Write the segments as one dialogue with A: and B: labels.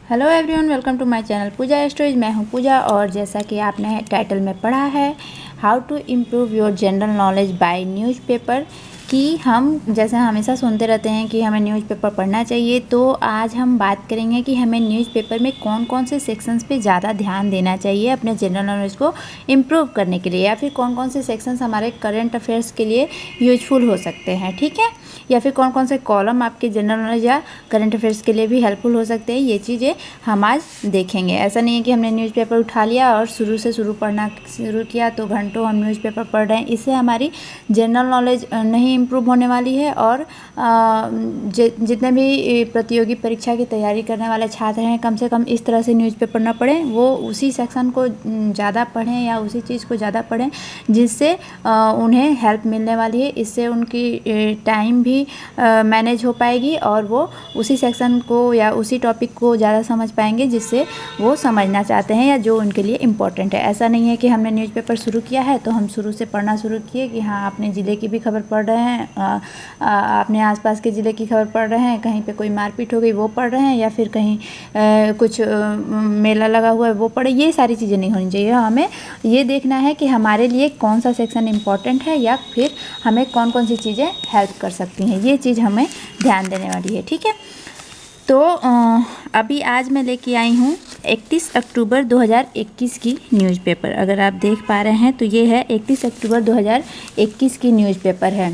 A: Hello everyone, welcome to my channel Pooja stories. मैं हूं पूजा और जैसा कि आपने टाइटल में पढ़ा है, how to improve your general knowledge by newspaper, कि हम जैसे हमेशा सुनते रहते हैं कि हमें न्यूज़पेपर पढ़ना चाहिए। तो आज हम बात करेंगे कि हमें न्यूज़पेपर में कौन कौन से सेक्शंस पे ज़्यादा ध्यान देना चाहिए अपने जनरल नॉलेज को इम्प्रूव करने के लिए, या फिर कौन कौन से सेक्शंस हमारे करंट अफेयर्स के लिए यूजफुल हो सकते हैं, ठीक है। या फिर कौन कौन से कॉलम आपके जनरल नॉलेज या करंट अफेयर्स के लिए भी हेल्पफुल हो सकते हैं। ये चीज़ें हम आज देखेंगे। ऐसा नहीं है कि हमने न्यूज़पेपर उठा लिया और शुरू पढ़ना शुरू किया तो घंटों हम न्यूज़पेपर पढ़ रहे हैं। इससे हमारी जनरल नॉलेज नहीं इम्प्रूव होने वाली है। और जितने भी प्रतियोगी परीक्षा की तैयारी करने वाले छात्र हैं, कम से कम इस तरह से न्यूज़पेपर ना पढ़ें, वो उसी सेक्शन को ज़्यादा पढ़ें या उसी चीज़ को ज़्यादा पढ़ें जिससे उन्हें हेल्प मिलने वाली है। इससे उनकी टाइम भी मैनेज हो पाएगी और वो उसी सेक्शन को या उसी टॉपिक को ज़्यादा समझ पाएंगे जिससे वो समझना चाहते हैं या जो उनके लिए इम्पोर्टेंट है। ऐसा नहीं है कि हमने न्यूज़पेपर शुरू किया है तो हम शुरू से पढ़ना शुरू किए कि हाँ, अपने ज़िले की भी खबर पढ़ रहे हैं, अपने आसपास के ज़िले की खबर पढ़ रहे हैं, कहीं पे कोई मारपीट हो गई वो पढ़ रहे हैं, या फिर कहीं कुछ मेला लगा हुआ है वो पढ़े। ये सारी चीज़ें नहीं होनी चाहिए। हमें ये देखना है कि हमारे लिए कौन सा सेक्शन इम्पॉर्टेंट है या फिर हमें कौन कौन सी चीज़ें हेल्प कर सकती हैं। ये चीज़ हमें ध्यान देने वाली है, ठीक है। तो अभी आज मैं लेके आई हूँ 31 अक्टूबर 2021 की न्यूज़पेपर। अगर आप देख पा रहे हैं तो ये है 31 अक्टूबर 2021 की न्यूज़पेपर है,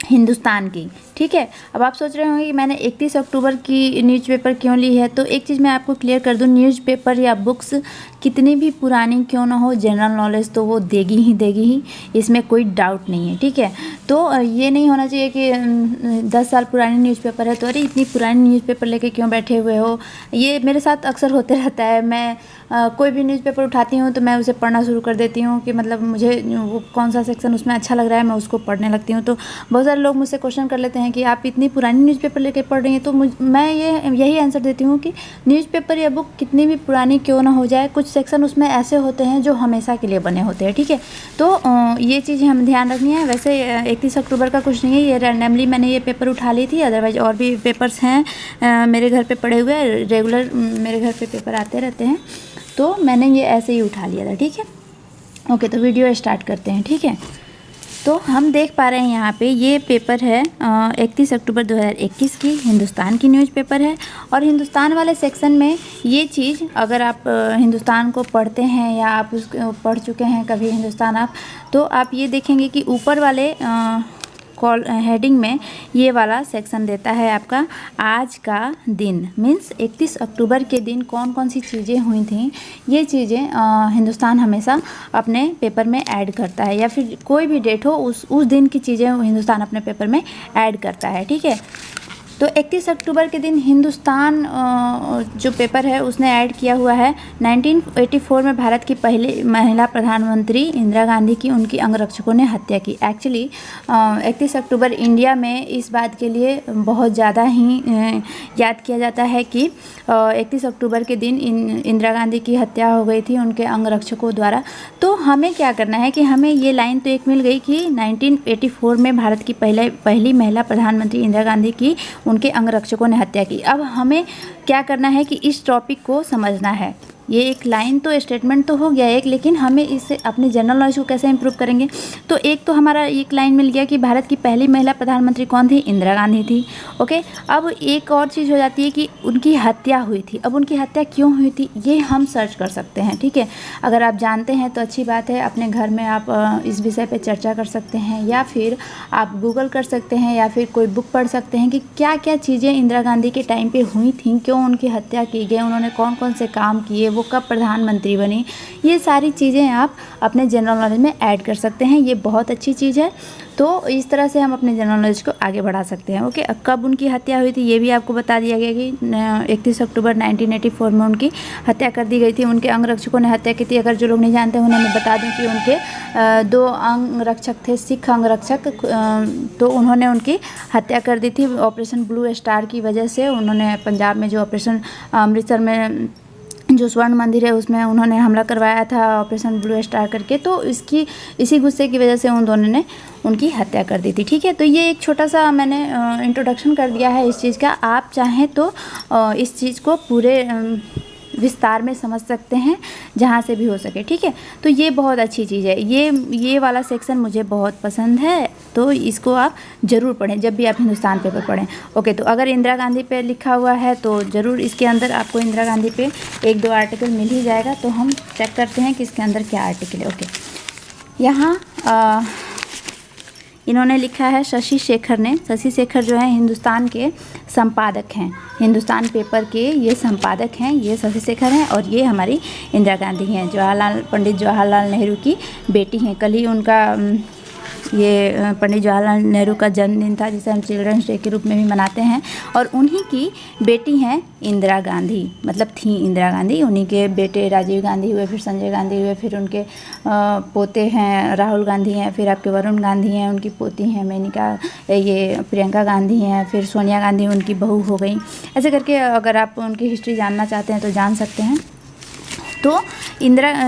A: हिंदुस्तान की, ठीक है। अब आप सोच रहे होंगे कि मैंने 31 अक्टूबर की न्यूज़पेपर क्यों ली है। तो एक चीज़ मैं आपको क्लियर कर दूं, न्यूज़पेपर या बुक्स कितनी भी पुरानी क्यों ना हो, जनरल नॉलेज तो वो देगी ही, इसमें कोई डाउट नहीं है, ठीक है। तो ये नहीं होना चाहिए कि 10 साल पुरानी न्यूज़पेपर है तो अरे इतनी पुरानी न्यूज़पेपर लेके क्यों बैठे हुए हो। ये मेरे साथ अक्सर होते रहता है। मैं कोई भी न्यूज़पेपर उठाती हूँ तो मैं उसे पढ़ना शुरू कर देती हूँ कि मतलब मुझे वो कौन सा सेक्शन उसमें अच्छा लग रहा है, मैं उसको पढ़ने लगती हूँ। तो बहुत सारे लोग मुझसे क्वेश्चन कर लेते हैं कि आप इतनी पुरानी न्यूज़पेपर लेके पढ़ रही हैं। तो मैं यही आंसर देती हूँ कि न्यूज़पेपर या बुक कितनी भी पुरानी क्यों ना हो जाए, कुछ सेक्शन उसमें ऐसे होते हैं जो हमेशा के लिए बने होते हैं, ठीक है। तो ये चीज़ें हमें ध्यान रखनी है। वैसे 31 अक्टूबर का कुछ नहीं है, ये रैंडमली मैंने ये पेपर उठा ली थी। अदरवाइज और भी पेपर्स हैं मेरे घर पे पड़े हुए, रेगुलर मेरे घर पे पेपर आते रहते हैं, तो मैंने ये ऐसे ही उठा लिया था, ठीक है। ओके, तो वीडियो स्टार्ट करते हैं, ठीक है। तो हम देख पा रहे हैं यहाँ पे ये पेपर है 31 अक्टूबर 2021 की हिंदुस्तान की न्यूज़पेपर है। और हिंदुस्तान वाले सेक्शन में ये चीज़, अगर आप हिंदुस्तान को पढ़ते हैं या आप उसको पढ़ चुके हैं कभी हिंदुस्तान आप, तो आप ये देखेंगे कि ऊपर वाले हेडिंग में ये वाला सेक्शन देता है आपका आज का दिन, मीन्स 31 अक्टूबर के दिन कौन कौन सी चीज़ें हुई थी। ये चीज़ें हिंदुस्तान हमेशा अपने पेपर में ऐड करता है, या फिर कोई भी डेट हो उस दिन की चीज़ें हिंदुस्तान अपने पेपर में ऐड करता है, ठीक है। तो 31 अक्टूबर के दिन हिंदुस्तान जो पेपर है उसने ऐड किया हुआ है 1984 में भारत की पहली महिला प्रधानमंत्री इंदिरा गांधी की उनकी अंगरक्षकों ने हत्या की। एक्चुअली 31 अक्टूबर इंडिया में इस बात के लिए बहुत ज़्यादा ही याद किया जाता है कि 31 अक्टूबर के दिन इंदिरा गांधी की हत्या हो गई थी उनके अंगरक्षकों द्वारा। तो हमें क्या करना है कि हमें ये लाइन तो एक मिल गई कि 1984 में भारत की पहली महिला प्रधानमंत्री इंदिरा गांधी की उनके अंगरक्षकों ने हत्या की। अब हमें क्या करना है कि इस टॉपिक को समझना है। ये एक लाइन तो स्टेटमेंट तो हो गया एक, लेकिन हमें इससे अपने जनरल नॉलेज को कैसे इंप्रूव करेंगे। तो एक तो हमारा एक लाइन मिल गया कि भारत की पहली महिला प्रधानमंत्री कौन थी, इंदिरा गांधी थी। ओके, अब एक और चीज़ हो जाती है कि उनकी हत्या हुई थी। अब उनकी हत्या क्यों हुई थी ये हम सर्च कर सकते हैं, ठीक है। अगर आप जानते हैं तो अच्छी बात है, अपने घर में आप इस विषय पर चर्चा कर सकते हैं, या फिर आप गूगल कर सकते हैं, या फिर कोई बुक पढ़ सकते हैं कि क्या क्या चीज़ें इंदिरा गांधी के टाइम पर हुई थी, क्यों उनकी हत्या की गई, उन्होंने कौन कौन से काम किए, वो कब प्रधानमंत्री बनी। ये सारी चीज़ें आप अपने जनरल नॉलेज में ऐड कर सकते हैं। ये बहुत अच्छी चीज़ है। तो इस तरह से हम अपने जनरल नॉलेज को आगे बढ़ा सकते हैं। ओके, कब उनकी हत्या हुई थी ये भी आपको बता दिया गया कि 31 अक्टूबर 1984 में उनकी हत्या कर दी गई थी। उनके अंगरक्षकों ने हत्या की थी। अगर जो लोग नहीं जानते उन्हें मैं बता दूं कि उनके 2 अंगरक्षक थे, सिख अंगरक्षक, तो उन्होंने उनकी हत्या कर दी थी ऑपरेशन ब्लू स्टार की वजह से। उन्होंने पंजाब में जो ऑपरेशन अमृतसर में जो स्वर्ण मंदिर है उसमें उन्होंने हमला करवाया था ऑपरेशन ब्लू स्टार करके, तो इसी गुस्से की वजह से उन दोनों ने उनकी हत्या कर दी थी। ठीक है, तो ये एक छोटा सा मैंने इंट्रोडक्शन कर दिया है इस चीज़ का। आप चाहें तो इस चीज़ को पूरे विस्तार में समझ सकते हैं जहाँ से भी हो सके। ठीक है, तो ये बहुत अच्छी चीज़ है। ये वाला सेक्शन मुझे बहुत पसंद है, तो इसको आप ज़रूर पढ़ें जब भी आप हिंदुस्तान पेपर पढ़ें। ओके, तो अगर इंदिरा गांधी पे लिखा हुआ है तो ज़रूर इसके अंदर आपको इंदिरा गांधी पे 1-2 आर्टिकल मिल ही जाएगा। तो हम चेक करते हैं कि इसके अंदर क्या आर्टिकल है। ओके, यहाँ इन्होंने लिखा है शशि शेखर ने। शशि शेखर जो है हिंदुस्तान के संपादक हैं, हिंदुस्तान पेपर के ये संपादक हैं, ये शशि शेखर हैं। और ये हमारी इंदिरा गांधी हैं, पंडित जवाहरलाल नेहरू की बेटी हैं। कल ही उनका ये पंडित जवाहरलाल नेहरू का जन्मदिन था, जिसे हम चिल्ड्रंस डे के रूप में भी मनाते हैं। और उन्हीं की बेटी हैं इंदिरा गांधी, मतलब थी इंदिरा गांधी। उन्हीं के बेटे राजीव गांधी हुए, फिर संजय गांधी हुए, फिर उनके पोते हैं राहुल गांधी हैं, फिर आपके वरुण गांधी हैं, उनकी पोती हैं मेनका, ये प्रियंका गांधी हैं, फिर सोनिया गांधी उनकी बहू हो गई। ऐसे करके अगर आप उनकी हिस्ट्री जानना चाहते हैं तो जान सकते हैं। तो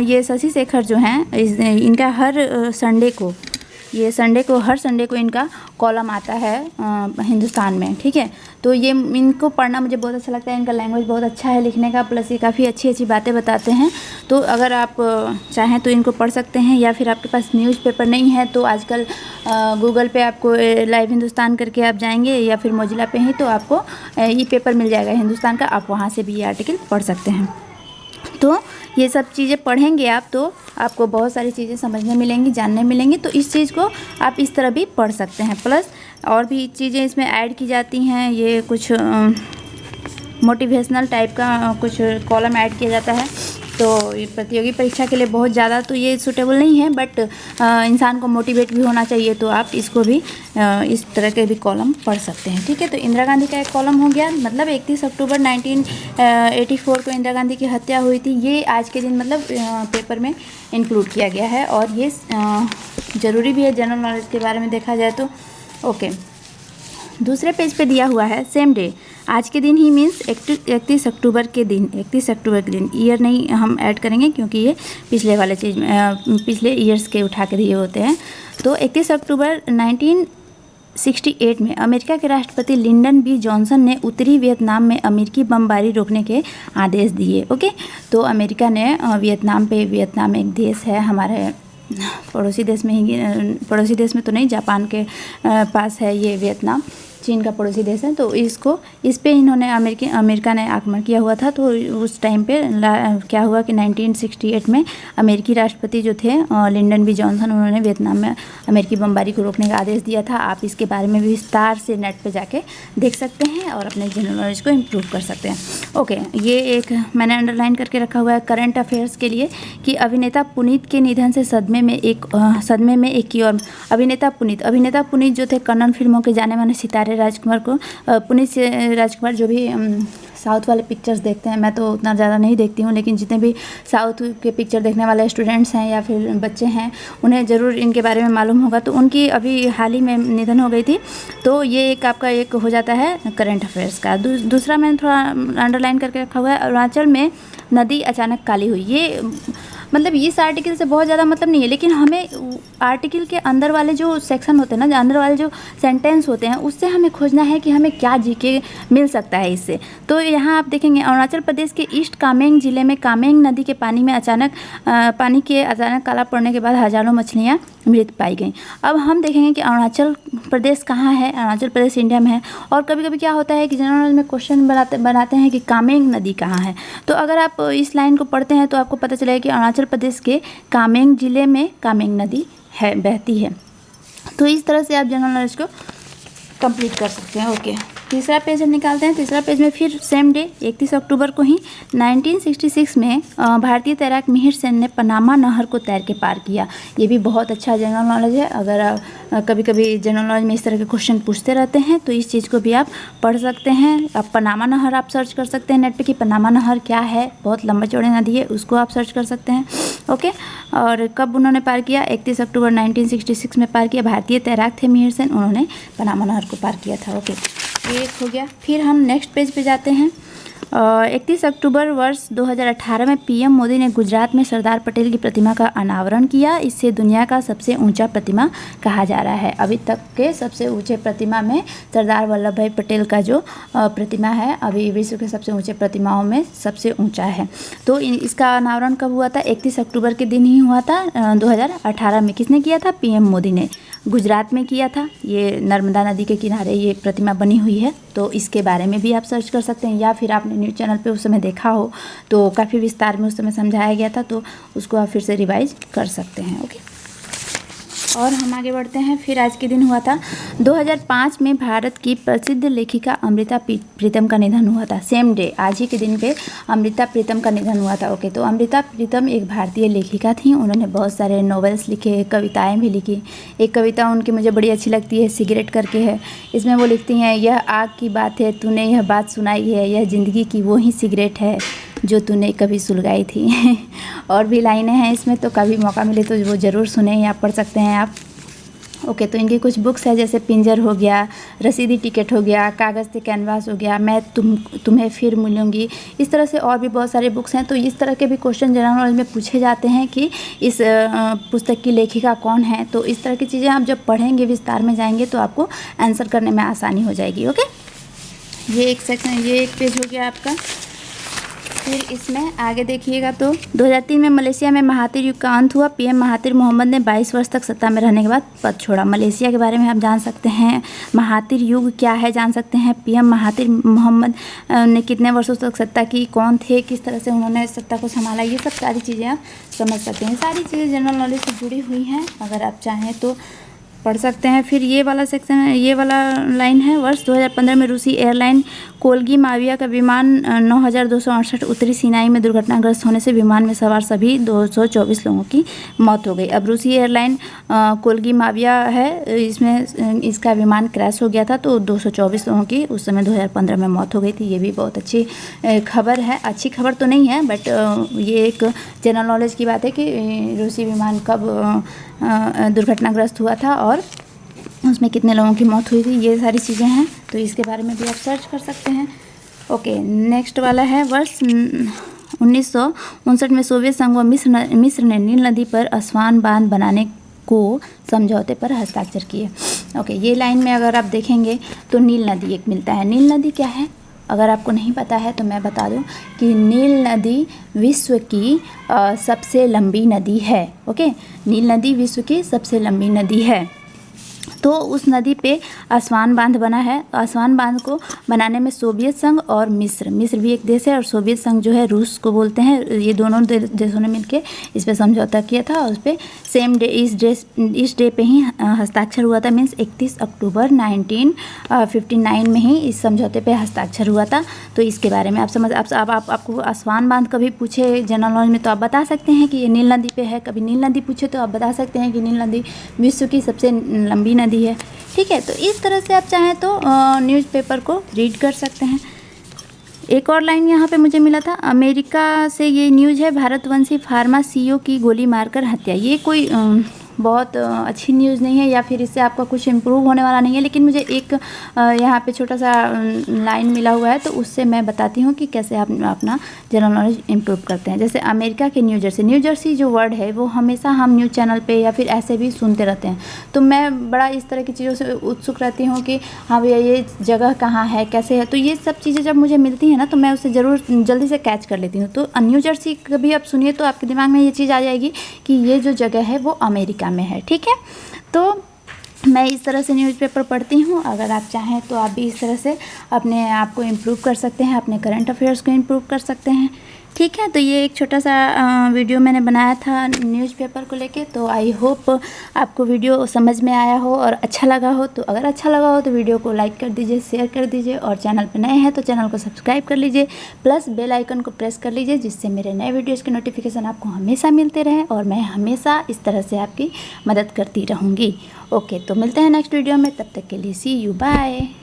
A: ये शशि शेखर जो हैं, इनका हर संडे को इनका कॉलम आता है हिंदुस्तान में। ठीक है, तो ये इनको पढ़ना मुझे बहुत अच्छा लगता है। इनका लैंग्वेज बहुत अच्छा है लिखने का, प्लस ये काफ़ी अच्छी बातें बताते हैं। तो अगर आप चाहें तो इनको पढ़ सकते हैं, या फिर आपके पास न्यूज़पेपर नहीं है तो आजकल गूगल पे आपको लाइव हिंदुस्तान करके आप जाएंगे, या फिर मोजिला पे ही तो आपको ई पेपर मिल जाएगा हिंदुस्तान का, आप वहाँ से भी ये आर्टिकल पढ़ सकते हैं। तो ये सब चीज़ें पढ़ेंगे आप तो आपको बहुत सारी चीज़ें समझने मिलेंगी, जानने मिलेंगी। तो इस चीज़ को आप इस तरह भी पढ़ सकते हैं। प्लस और भी चीज़ें इसमें ऐड की जाती हैं, ये कुछ मोटिवेशनल टाइप का कुछ कॉलम ऐड किया जाता है। तो ये प्रतियोगी परीक्षा के लिए बहुत ज़्यादा तो ये सूटेबल नहीं है, बट इंसान को मोटिवेट भी होना चाहिए, तो आप इसको भी इस तरह के भी कॉलम पढ़ सकते हैं। ठीक है, तो इंदिरा गांधी का एक कॉलम हो गया, मतलब 31 अक्टूबर 1984 को इंदिरा गांधी की हत्या हुई थी। ये आज के दिन मतलब पेपर में इंक्लूड किया गया है, और ये ज़रूरी भी है जनरल नॉलेज के बारे में देखा जाए तो। ओके, दूसरे पेज पे दिया हुआ है सेम डे, आज के दिन ही मीन्स 31 अक्टूबर के दिन, 31 अक्टूबर के दिन, ईयर नहीं हम ऐड करेंगे क्योंकि ये पिछले वाले चीज़ पिछले ईयर्स के उठा के दिए होते हैं। तो 31 अक्टूबर 1968 में अमेरिका के राष्ट्रपति लिंडन बी जॉनसन ने उत्तरी वियतनाम में अमेरिकी बमबारी रोकने के आदेश दिए। ओके, तो अमेरिका ने वियतनाम एक देश है हमारे पड़ोसी देश में ही, पड़ोसी देश में तो नहीं, जापान के पास है ये वियतनाम, चीन का पड़ोसी देश है। तो इस पे इन्होंने अमेरिका ने आक्रमण किया हुआ था। तो उस टाइम पे क्या हुआ कि 1968 में अमेरिकी राष्ट्रपति जो थे लिंडन बी जॉनसन, उन्होंने वियतनाम में अमेरिकी बमबारी को रोकने का आदेश दिया था। आप इसके बारे में भी विस्तार से नेट पे जाके देख सकते हैं और अपने जनरल नॉलेज को इम्प्रूव कर सकते हैं। ओके, ये एक मैंने अंडरलाइन करके रखा हुआ है करंट अफेयर्स के लिए कि अभिनेता पुनीत के निधन से सदमे में एक की और अभिनेता पुनीत जो थे कन्नड़ फिल्मों के जाने माने सितारे राजकुमार को पुनीत राजकुमार जो भी साउथ वाले पिक्चर्स देखते हैं, मैं तो उतना ज़्यादा नहीं देखती हूँ, लेकिन जितने भी साउथ के पिक्चर देखने वाले स्टूडेंट्स हैं या फिर बच्चे हैं उन्हें ज़रूर इनके बारे में मालूम होगा। तो उनकी अभी हाल ही में निधन हो गई थी। तो ये एक आपका एक हो जाता है करंट अफेयर्स का। दूसरा मैंने थोड़ा अंडरलाइन करके रखा हुआ है, अरुणाचल में नदी अचानक काली हुई। ये मतलब इस आर्टिकल से बहुत ज़्यादा मतलब नहीं है, लेकिन हमें आर्टिकल के अंदर वाले जो सेक्शन होते हैं ना, जो अंदर वाले जो सेंटेंस होते हैं, उससे हमें खोजना है कि हमें क्या जीके मिल सकता है इससे। तो यहाँ आप देखेंगे अरुणाचल प्रदेश के ईस्ट कामेंग जिले में कामेंग नदी के पानी में अचानक काला पड़ने के बाद हजारों मछलियाँ मृत पाई गई। अब हम देखेंगे कि अरुणाचल प्रदेश कहाँ है। अरुणाचल प्रदेश इंडिया में है। और कभी कभी क्या होता है कि जनरल नॉलेज में क्वेश्चन बनाते हैं कि कामेंग नदी कहाँ है। तो अगर आप इस लाइन को पढ़ते हैं तो आपको पता चलेगा कि अरुणाचल प्रदेश के कामेंग जिले में कामेंग नदी है, बहती है। तो इस तरह से आप जनरल नॉलेज को कंप्लीट कर सकते हैं। ओके, तीसरा पेज हम निकालते हैं। तीसरा पेज में फिर सेम डे 31 अक्टूबर को ही 1966 में भारतीय तैराक मिहिर सेन ने पनामा नहर को तैर के पार किया। ये भी बहुत अच्छा जनरल नॉलेज है। अगर कभी कभी जनरल नॉलेज में इस तरह के क्वेश्चन पूछते रहते हैं तो इस चीज़ को भी आप पढ़ सकते हैं। अब पनामा नहर आप सर्च कर सकते हैं नेट पे कि पनामा नहर क्या है, बहुत लंबा चौड़ी नदी है, उसको आप सर्च कर सकते हैं। ओके, और कब उन्होंने पार किया? 31 अक्टूबर 1966 में पार किया। भारतीय तैराक थे मिहिर सेन, उन्होंने पनामा नहर को पार किया था। ओके, ये हो गया। फिर हम नेक्स्ट पेज पे जाते हैं। 31 अक्टूबर वर्ष 2018 में पीएम मोदी ने गुजरात में सरदार पटेल की प्रतिमा का अनावरण किया। इसे दुनिया का सबसे ऊंचा प्रतिमा कहा जा रहा है। अभी तक के सबसे ऊंचे प्रतिमा में सरदार वल्लभ भाई पटेल का जो प्रतिमा है, अभी विश्व के सबसे ऊंचे प्रतिमाओं में सबसे ऊंचा है। तो इसका अनावरण कब हुआ था? 31 अक्टूबर के दिन ही हुआ था 2018 में। किसने किया था? पीएम मोदी ने गुजरात में किया था। ये नर्मदा नदी के किनारे ये प्रतिमा बनी हुई है, तो इसके बारे में भी आप सर्च कर सकते हैं, या फिर आपने न्यूज़ चैनल पे उस समय देखा हो तो काफ़ी विस्तार में उस समय समझाया गया था, तो उसको आप फिर से रिवाइज कर सकते हैं। ओके, और हम आगे बढ़ते हैं। फिर आज के दिन हुआ था 2005 में भारत की प्रसिद्ध लेखिका अमृता प्रीतम का निधन हुआ था। सेम डे, आज ही के दिन पे अमृता प्रीतम का निधन हुआ था। ओके, तो अमृता प्रीतम एक भारतीय लेखिका थी। उन्होंने बहुत सारे नॉवेल्स लिखे, कविताएं भी लिखी। एक कविता उनकी मुझे बड़ी अच्छी लगती है, सिगरेट करके है। इसमें वो लिखती हैं, यह आग की बात है, तूने यह बात सुनाई है, यह ज़िंदगी की वो ही सिगरेट है जो तूने कभी सुलगाई थी। और भी लाइनें हैं इसमें, तो कभी मौका मिले तो वो ज़रूर सुने या पढ़ सकते हैं आप। ओके, तो इनकी कुछ बुक्स है, जैसे पिंजर हो गया, रसीदी टिकट हो गया, कागज़ से कैनवास हो गया, मैं तुम्हें फिर मिलूँगी। इस तरह से और भी बहुत सारे बुक्स हैं। तो इस तरह के भी क्वेश्चन जनरल नॉलेज में पूछे जाते हैं कि इस पुस्तक की लेखिका कौन है। तो इस तरह की चीज़ें आप जब पढ़ेंगे, विस्तार में जाएंगे, तो आपको आंसर करने में आसानी हो जाएगी। ओके, ये एक सेक्शन, ये एक पेज हो गया आपका। फिर इसमें आगे देखिएगा तो 2003 में मलेशिया में महातिर युग का अंत हुआ। पीएम महातिर मोहम्मद ने 22 वर्ष तक सत्ता में रहने के बाद पद छोड़ा। मलेशिया के बारे में आप जान सकते हैं, महातिर युग क्या है जान सकते हैं, पीएम महातिर मोहम्मद ने कितने वर्षों तक सत्ता की, कौन थे, किस तरह से उन्होंने सत्ता को संभाला, ये सब सारी चीज़ें आप समझ सकते हैं। सारी चीज़ें जनरल नॉलेज से जुड़ी हुई हैं, अगर आप चाहें तो पढ़ सकते हैं। फिर ये वाला सेक्शन है, ये वाला लाइन है, वर्ष 2015 में रूसी एयरलाइन कोलगी माविया का विमान 9268 उत्तरी सिनाई में दुर्घटनाग्रस्त होने से विमान में सवार सभी 224 लोगों की मौत हो गई। अब रूसी एयरलाइन कोलगी माविया है, इसमें इसका विमान क्रैश हो गया था, तो 224 लोगों की उस समय 2015 में मौत हो गई थी। ये भी बहुत अच्छी खबर है। अच्छी खबर तो नहीं है, बट ये एक जनरल नॉलेज की बात है कि रूसी विमान कब दुर्घटनाग्रस्त हुआ था और उसमें कितने लोगों की मौत हुई थी, ये सारी चीज़ें हैं, तो इसके बारे में भी आप सर्च कर सकते हैं। ओके, नेक्स्ट वाला है, वर्ष 1959 में सोवियत संघ व मिस्र ने नील नदी पर अस्वान बांध बनाने को समझौते पर हस्ताक्षर किए। ओके, ये लाइन में अगर आप देखेंगे तो नील नदी एक मिलता है। नील नदी क्या है, अगर आपको नहीं पता है तो मैं बता दूं कि नील नदी विश्व की सबसे लंबी नदी है। ओके, नील नदी विश्व की सबसे लंबी नदी है। तो उस नदी पे अस्वान बांध बना है। अस्वान बांध को बनाने में सोवियत संघ और मिस्र भी एक देश है, और सोवियत संघ जो है रूस को बोलते हैं, ये दोनों देशों ने मिलकर इस पे समझौता किया था, और उस पर सेम डे इस डे पे ही हस्ताक्षर हुआ था। मीन्स 31 अक्टूबर 1959 में ही इस समझौते पे हस्ताक्षर हुआ था। तो इसके बारे में आप समझ, आपको अस्वान बांध कभी पूछे जनरल नॉलेज में तो आप बता सकते हैं कि ये नील नदी पे है। कभी नील नदी पूछे तो आप बता सकते हैं कि नील नदी विश्व की सबसे लंबी नदी है। ठीक है, तो इस तरह से आप चाहें तो न्यूज़पेपर को रीड कर सकते हैं। एक और लाइन यहाँ पे मुझे मिला था, अमेरिका से ये न्यूज़ है, भारतवंशी फार्मा सीईओ की गोली मारकर हत्या। ये कोई बहुत अच्छी न्यूज़ नहीं है, या फिर इससे आपका कुछ इम्प्रूव होने वाला नहीं है, लेकिन मुझे एक यहाँ पे छोटा सा लाइन मिला हुआ है, तो उससे मैं बताती हूँ कि कैसे आप अपना जनरल नॉलेज इम्प्रूव करते हैं। जैसे अमेरिका के न्यू जर्सी जो वर्ड है वो हमेशा हम न्यूज़ चैनल पे या फिर ऐसे भी सुनते रहते हैं, तो मैं बड़ा इस तरह की चीज़ों से उत्सुक रहती हूँ कि हाँ भैया ये जगह कहाँ है, कैसे है। तो ये सब चीज़ें जब मुझे मिलती हैं ना, तो मैं उसे ज़रूर जल्दी से कैच कर लेती हूँ। तो न्यू जर्सी कभी आप सुनिए तो आपके दिमाग में ये चीज़ आ जाएगी कि ये जो जगह है वो अमेरिका में है। ठीक है, तो मैं इस तरह से न्यूज़पेपर पढ़ती हूँ। अगर आप चाहें तो आप भी इस तरह से अपने आप को इम्प्रूव कर सकते हैं, अपने करंट अफेयर्स को इम्प्रूव कर सकते हैं। ठीक है, तो ये एक छोटा सा वीडियो मैंने बनाया था न्यूज़पेपर को लेके। तो आई होप आपको वीडियो समझ में आया हो और अच्छा लगा हो। तो अगर अच्छा लगा हो तो वीडियो को लाइक कर दीजिए, शेयर कर दीजिए, और चैनल पर नए हैं तो चैनल को सब्सक्राइब कर लीजिए, प्लस बेल आइकन को प्रेस कर लीजिए, जिससे मेरे नए वीडियोज़ के नोटिफिकेशन आपको हमेशा मिलते रहें और मैं हमेशा इस तरह से आपकी मदद करती रहूँगी। ओके, तो मिलते हैं नेक्स्ट वीडियो में, तब तक के लिए सी यू, बाय।